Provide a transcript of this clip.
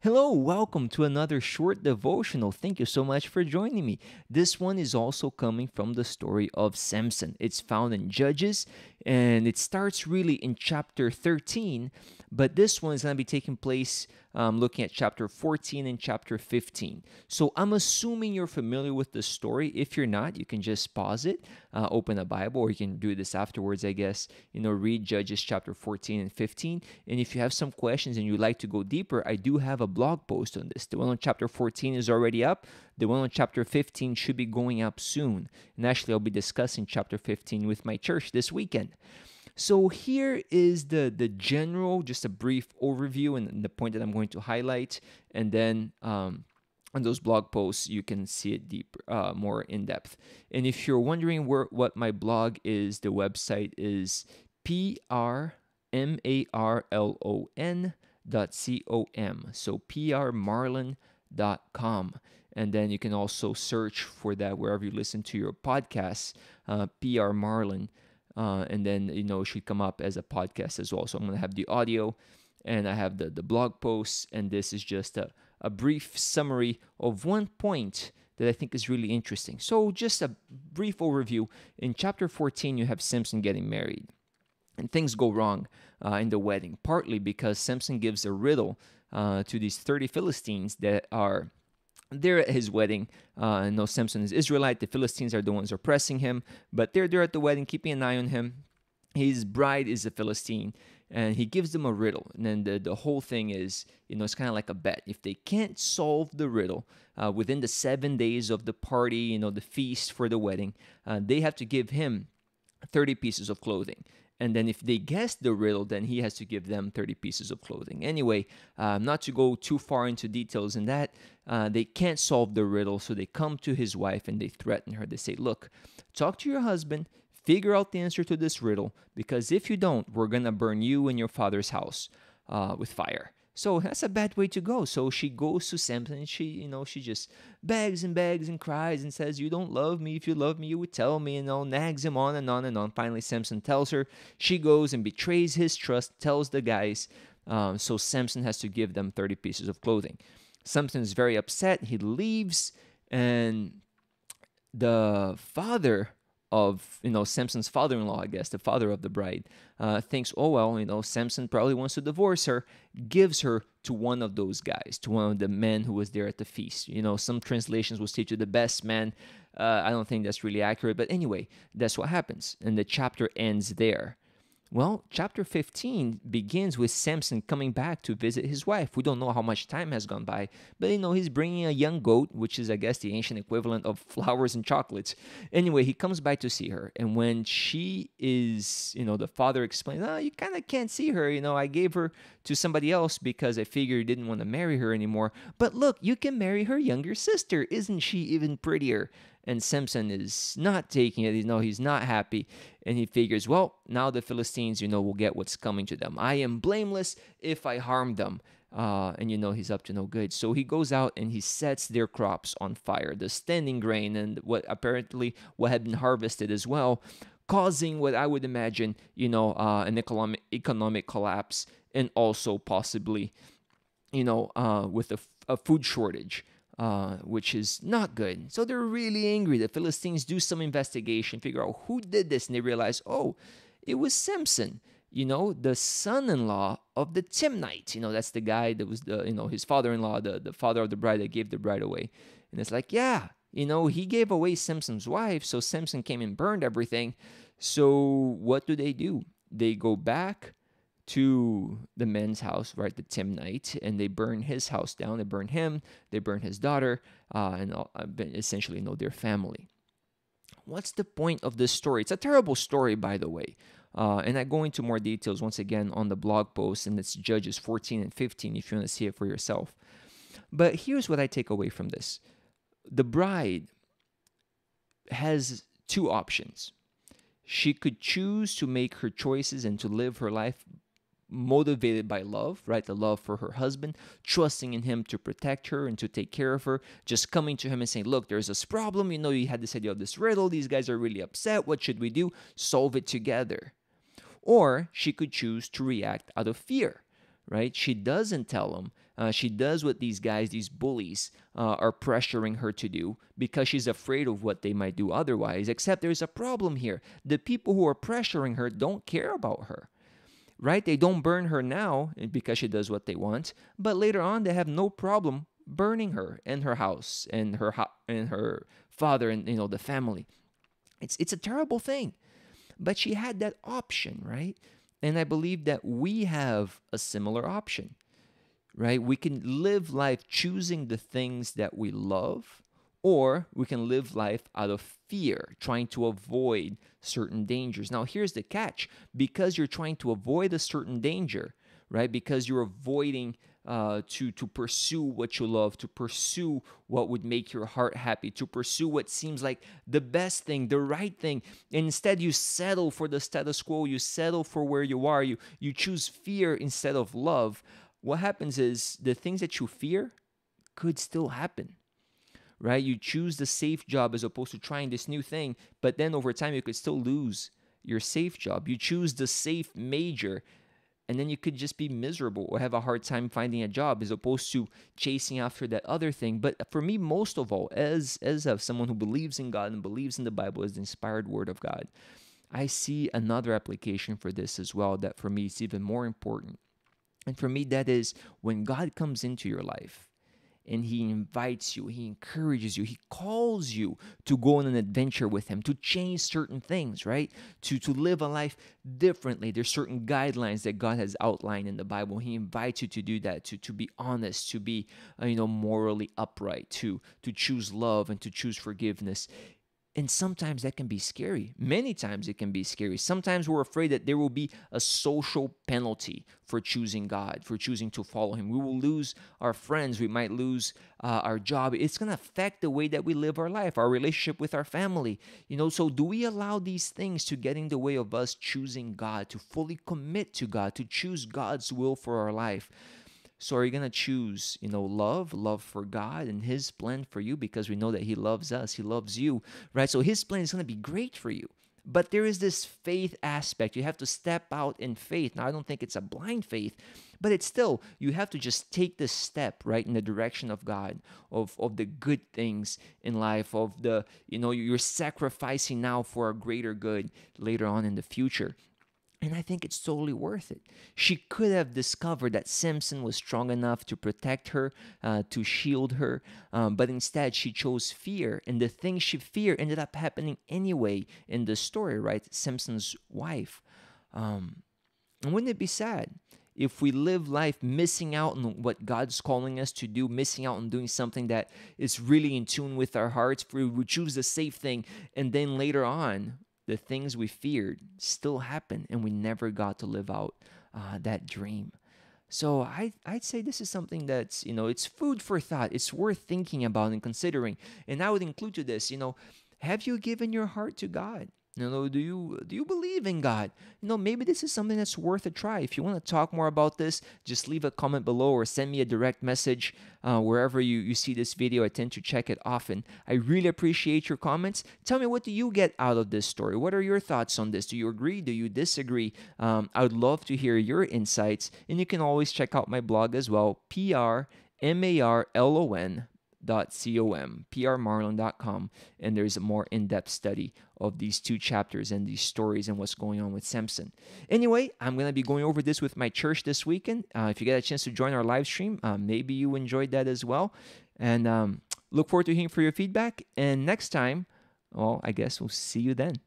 Hello, welcome to another short devotional. Thank you so much for joining me. This one is also coming from the story of Samson. It's found in Judges and it starts really in chapter 13, but this one is going to be taking place looking at chapter 14 and chapter 15. So I'm assuming you're familiar with the story. If you're not, you can just pause it, open a Bible, or you can do this afterwards, I guess. Read Judges chapter 14 and 15. And if you have some questions and you'd like to go deeper, I do have a blog post on this. The one on chapter 14 is already up. The one on chapter 15 should be going up soon. And actually, I'll be discussing chapter 15 with my church this weekend. So here is the general, just a brief overview and the point that I'm going to highlight, and then on those blog posts you can see it deeper, more in depth. And if you're wondering what my blog is, the website is prmarlon.com. So prmarlon.com. And then you can also search for that wherever you listen to your podcasts, PR Marlon, and then it should come up as a podcast as well. So I'm going to have the audio, and I have the blog posts, and this is just a brief summary of one point that I think is really interesting. So just a brief overview. In chapter 14, you have Samson getting married, and things go wrong in the wedding, partly because Samson gives a riddle to these 30 Philistines that are there at his wedding. No, Samson is Israelite. The Philistines are the ones oppressing him, but they're there at the wedding, keeping an eye on him. His bride is a Philistine, and he gives them a riddle. And then the whole thing is, it's kind of like a bet. If they can't solve the riddle within the 7 days of the party, the feast for the wedding, they have to give him 30 pieces of clothing. And then if they guess the riddle, then he has to give them 30 pieces of clothing. Anyway, not to go too far into details in that, they can't solve the riddle, so they come to his wife and they threaten her. They say, look, talk to your husband, figure out the answer to this riddle, because if you don't, we're going to burn you and your father's house with fire. So that's a bad way to go. So she goes to Samson and she just begs and begs and cries and says, you don't love me. If you love me, you would tell me, nags him on and on and on. Finally, Samson tells her. She goes and betrays his trust, tells the guys. So Samson has to give them 30 pieces of clothing. Samson is very upset. He leaves, and the father of Samson's father-in-law, I guess the father of the bride, thinks, oh well, Samson probably wants to divorce her, gives her to one of those guys, to one of the men who was there at the feast. Some translations will say to the best man. I don't think that's really accurate, but anyway, that's what happens, and the chapter ends there. Well, chapter 15 begins with Samson coming back to visit his wife. We don't know how much time has gone by, but he's bringing a young goat, which is, I guess, the ancient equivalent of flowers and chocolates. Anyway, he comes by to see her, and when she is, the father explains, oh, you kind of can't see her. I gave her to somebody else because I figured you didn't want to marry her anymore. But look, you can marry her younger sister. Isn't she even prettier? And Samson is not taking it. He's not happy. And he figures, well, now the Philistines, will get what's coming to them. I am blameless if I harm them. And he's up to no good. So he goes out and he sets their crops on fire, the standing grain and what had been harvested as well, causing what I would imagine, an economic collapse, and also possibly, with a food shortage. Which is not good. So they're really angry. The Philistines do some investigation, figure out who did this, and they realize, oh, it was Samson, the son-in-law of the Timnite. That's the guy that was his father-in-law, the father of the bride that gave the bride away. And it's like, yeah, he gave away Samson's wife, so Samson came and burned everything. So what do? They go back to the men's house, right, the Timnite, and they burn his house down. They burn him, they burn his daughter, and essentially, their family. What's the point of this story? It's a terrible story, by the way. And I go into more details once again on the blog post, and it's Judges 14 and 15 if you want to see it for yourself. But here's what I take away from this. The bride has two options. She could choose to make her choices and to live her life motivated by love, right? The love for her husband, trusting in him to protect her and to take care of her, just coming to him and saying, look, there's this problem. You had this idea of this riddle. These guys are really upset. What should we do? Solve it together. Or she could choose to react out of fear, right? She doesn't tell him. She does what these guys, these bullies, are pressuring her to do because she's afraid of what they might do otherwise. Except there's a problem here. The people who are pressuring her don't care about her, right? They don't burn her now because she does what they want, but later on they have no problem burning her and her house and and her father and the family. It's a terrible thing, but she had that option, right? And I believe that we have a similar option, right? We can live life choosing the things that we love, or we can live life out of fear, trying to avoid certain dangers. Now, here's the catch: because you're trying to avoid a certain danger, right? Because you're avoiding to pursue what you love, to pursue what would make your heart happy, to pursue what seems like the best thing, the right thing. Instead, you settle for the status quo. You settle for where you are. You choose fear instead of love. What happens is the things that you fear could still happen, right? You choose the safe job as opposed to trying this new thing, but then over time you could still lose your safe job. You choose the safe major, and then you could just be miserable or have a hard time finding a job as opposed to chasing after that other thing. But for me, most of all, as someone who believes in God and believes in the Bible as the inspired word of God, I see another application for this as well that for me is even more important. And for me, that is when God comes into your life and He invites you, He encourages you, He calls you to go on an adventure with Him, to change certain things, right? To live a life differently. There's certain guidelines that God has outlined in the Bible. He invites you to do that, to be honest, to be morally upright, to choose love and to choose forgiveness. And sometimes that can be scary. Many times it can be scary. Sometimes we're afraid that there will be a social penalty for choosing God, for choosing to follow Him. We will lose our friends. We might lose our job. It's going to affect the way that we live our life, our relationship with our family. So do we allow these things to get in the way of us choosing God, to fully commit to God, to choose God's will for our life? So are you going to choose, love for God and His plan for you, because we know that He loves us, He loves you, right? So His plan is going to be great for you. But there is this faith aspect. You have to step out in faith. Now, I don't think it's a blind faith, but it's still, you have to just take this step, right, in the direction of God, of the good things in life, of you're sacrificing now for a greater good later on in the future. And I think it's totally worth it. She could have discovered that Samson was strong enough to protect her, to shield her, but instead she chose fear. And the thing she feared ended up happening anyway in the story, right? Samson's wife. And wouldn't it be sad if we live life missing out on what God's calling us to do, missing out on doing something that is really in tune with our hearts? We choose the safe thing, and then later on, the things we feared still happen, and we never got to live out that dream. So I'd say this is something that's, it's food for thought. It's worth thinking about and considering. And I would include to this, have you given your heart to God? Do you believe in God? Maybe this is something that's worth a try. If you want to talk more about this, just leave a comment below or send me a direct message wherever you see this video. I tend to check it often. I really appreciate your comments. Tell me, what do you get out of this story? What are your thoughts on this? Do you agree? Do you disagree? I would love to hear your insights. And you can always check out my blog as well, PRMARLON.com, prmarlon.com, and there's a more in-depth study of these two chapters and these stories and what's going on with Samson. Anyway, I'm going to be going over this with my church this weekend. If you get a chance to join our live stream, maybe you enjoyed that as well. And look forward to hearing for your feedback. And next time, well, I guess we'll see you then.